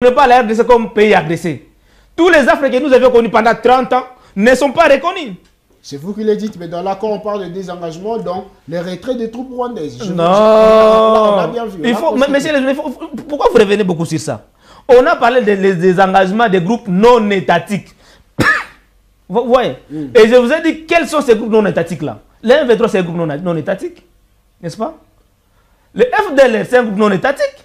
ne pas la RDC comme pays agressé. Tous les Africains que nous avions connus pendant 30 ans ne sont pas reconnus. C'est vous qui le dites, mais dans l'accord, on parle de désengagement, donc les retraits des troupes rwandaises. Non. On a bien vu. Monsieur, pourquoi vous revenez beaucoup sur ça? On a parlé des engagements des groupes non étatiques. Vous voyez? Et je vous ai dit quels sont ces groupes non étatiques-là. Les 1-23, c'est un groupe non étatique. N'est-ce pas? Le FDLR, c'est un groupe non étatique.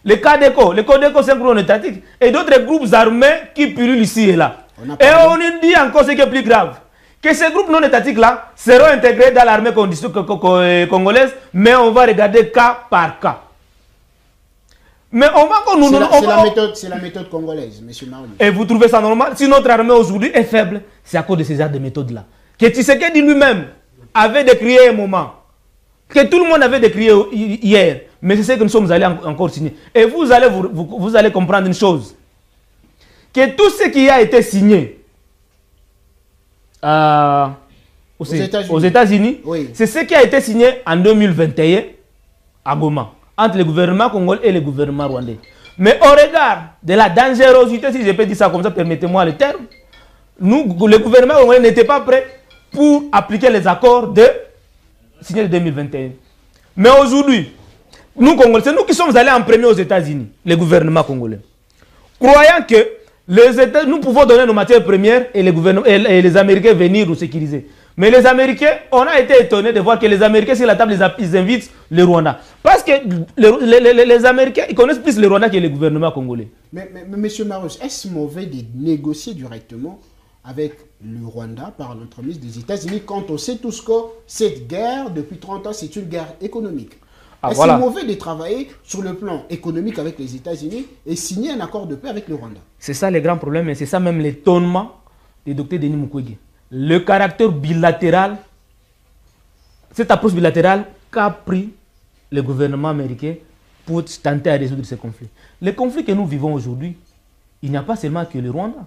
Le CODECO, c'est un groupe non étatique. Et d'autres groupes armés qui pullulent ici et là. Et on dit encore ce qui est plus grave. Que ces groupes non étatiques-là seront intégrés dans l'armée congolaise, mais on va regarder cas par cas. Mais on va... C'est la méthode congolaise, M. Maroni. Et vous trouvez ça normal? Si notre armée aujourd'hui est faible, c'est à cause de ces genres de méthodes-là. Que Tshisekedi lui-même avait décrié un moment. Que tout le monde avait décrié hier. Mais c'est ce que nous sommes allés encore signer. Et vous allez comprendre une chose. Que tout ce qui a été signé aux États-Unis, oui, c'est ce qui a été signé en 2021 à Goma, entre le gouvernement congolais et le gouvernement rwandais. Mais au regard de la dangerosité, si je peux dire ça comme ça, permettez-moi le terme, le gouvernement congolais n'était pas prêt pour appliquer les accords signés en 2021. Mais aujourd'hui, nous Congolais, c'est nous qui sommes allés en premier aux États-Unis, le gouvernement congolais, croyant que nous pouvons donner nos matières premières et les Américains venir nous sécuriser. Mais les Américains, on a été étonnés de voir que les Américains sur la table, ils invitent le Rwanda. Parce que les Américains, ils connaissent plus le Rwanda que le gouvernement congolais. Mais M. Marus, est-ce mauvais de négocier directement avec le Rwanda par l'entremise des États-Unis quand on sait tous que cette guerre, depuis 30 ans, c'est une guerre économique? Est-ce voilà, mauvais de travailler sur le plan économique avec les États-Unis et signer un accord de paix avec le Rwanda? C'est ça le grand problème, et c'est ça même l'étonnement du Dr Denis Mukwege. Le caractère bilatéral, cette approche bilatérale qu'a pris le gouvernement américain pour tenter à résoudre ces conflits. Les conflits que nous vivons aujourd'hui, il n'y a pas seulement que le Rwanda.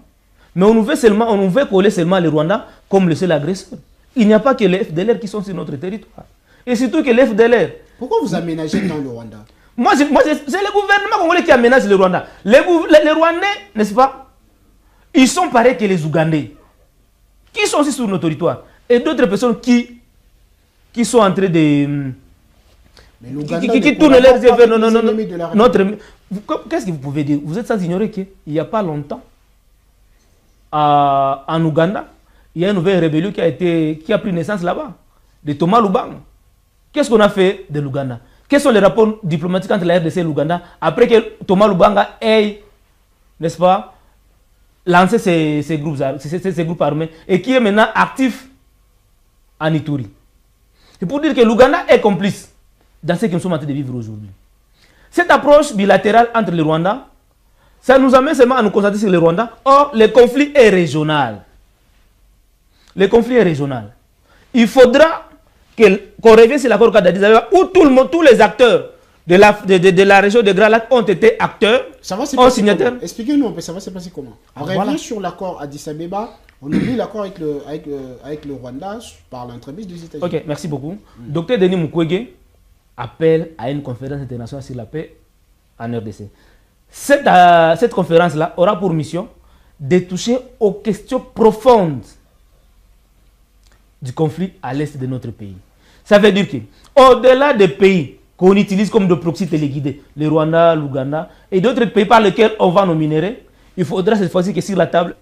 Mais on nous veut coller seulement le Rwanda comme le seul agresseur. Il n'y a pas que les FDLR qui sont sur notre territoire. Et surtout que les FDLR... Pourquoi vous aménagez dans le Rwanda? Moi, c'est le gouvernement congolais qui aménage le Rwanda. Les Rwandais, n'est-ce pas? Ils sont pareils que les Ougandais, qui sont aussi sur nos territoires. Et d'autres personnes qui sont en train de... qui tournent leurs yeux vers notre... Qu'est-ce que vous pouvez dire? Vous êtes sans ignorer qu'il n'y a pas longtemps, en Ouganda, il y a une nouvelle rébellion qui a pris naissance là-bas, de Thomas Lubanga. Qu'est-ce qu'on a fait de l'Ouganda? Quels sont les rapports diplomatiques entre la RDC et l'Ouganda après que Thomas Lubanga ait, n'est-ce pas, lancé ces groupes armés et qui est maintenant actif en Ituri? C'est pour dire que l'Ouganda est complice dans ce que nous sommes en train de vivre aujourd'hui. Cette approche bilatérale entre le Rwanda, ça nous amène seulement à nous concentrer sur le Rwanda. Or, le conflit est régional. Le conflit est régional. Il faudra qu'on revienne sur l'accord d'Addis Abeba où tous les acteurs de la région de Grand Lac ont été acteurs, signataires. Expliquez-nous un peu, ça va se passer comment? On revient sur l'accord Addis Abeba, on oublie l'accord avec le Rwanda par l'entremise des États-Unis. Ok, merci beaucoup. Dr Denis Mukwege appelle à une conférence internationale sur la paix en RDC. Cette conférence-là aura pour mission de toucher aux questions profondes du conflit à l'est de notre pays. Ça veut dire qu'au-delà des pays qu'on utilise comme de proxy téléguidés, le Rwanda, l'Ouganda, et d'autres pays par lesquels on vend nos minéraux, il faudra cette fois-ci que sur la table,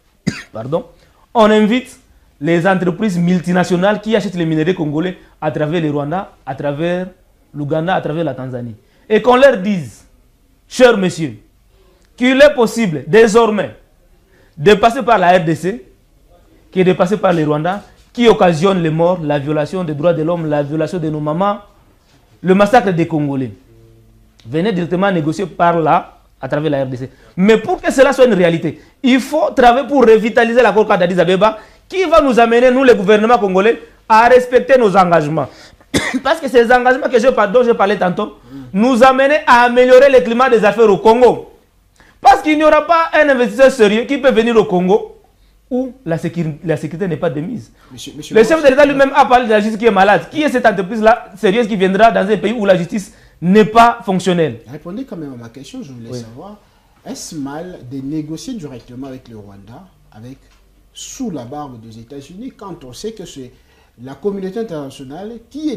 pardon, on invite les entreprises multinationales qui achètent les minéraux congolais à travers le Rwanda, à travers l'Ouganda, à travers la Tanzanie. Et qu'on leur dise, chers messieurs, qu'il est possible désormais de passer par la RDC, que de passer par le Rwanda, qui occasionne les morts, la violation des droits de l'homme, la violation de nos mamans, le massacre des Congolais. Venez directement négocier par là, à travers la RDC. Mais pour que cela soit une réalité, il faut travailler pour revitaliser l'accord d'Addis Abeba, qui va nous amener, nous, le gouvernement congolais, à respecter nos engagements. Parce que ces engagements dont je parlais tantôt, nous amènent à améliorer le climat des affaires au Congo. Parce qu'il n'y aura pas un investisseur sérieux qui peut venir au Congo où la sécurité n'est pas de mise. Le chef de l'État lui-même a parlé de la justice qui est malade. Qui est cette entreprise-là sérieuse qui viendra dans un pays où la justice n'est pas fonctionnelle? Répondez quand même à ma question, je voulais savoir. est-ce mal de négocier directement avec le Rwanda, sous la barbe des États-Unis, quand on sait que c'est la communauté internationale qui est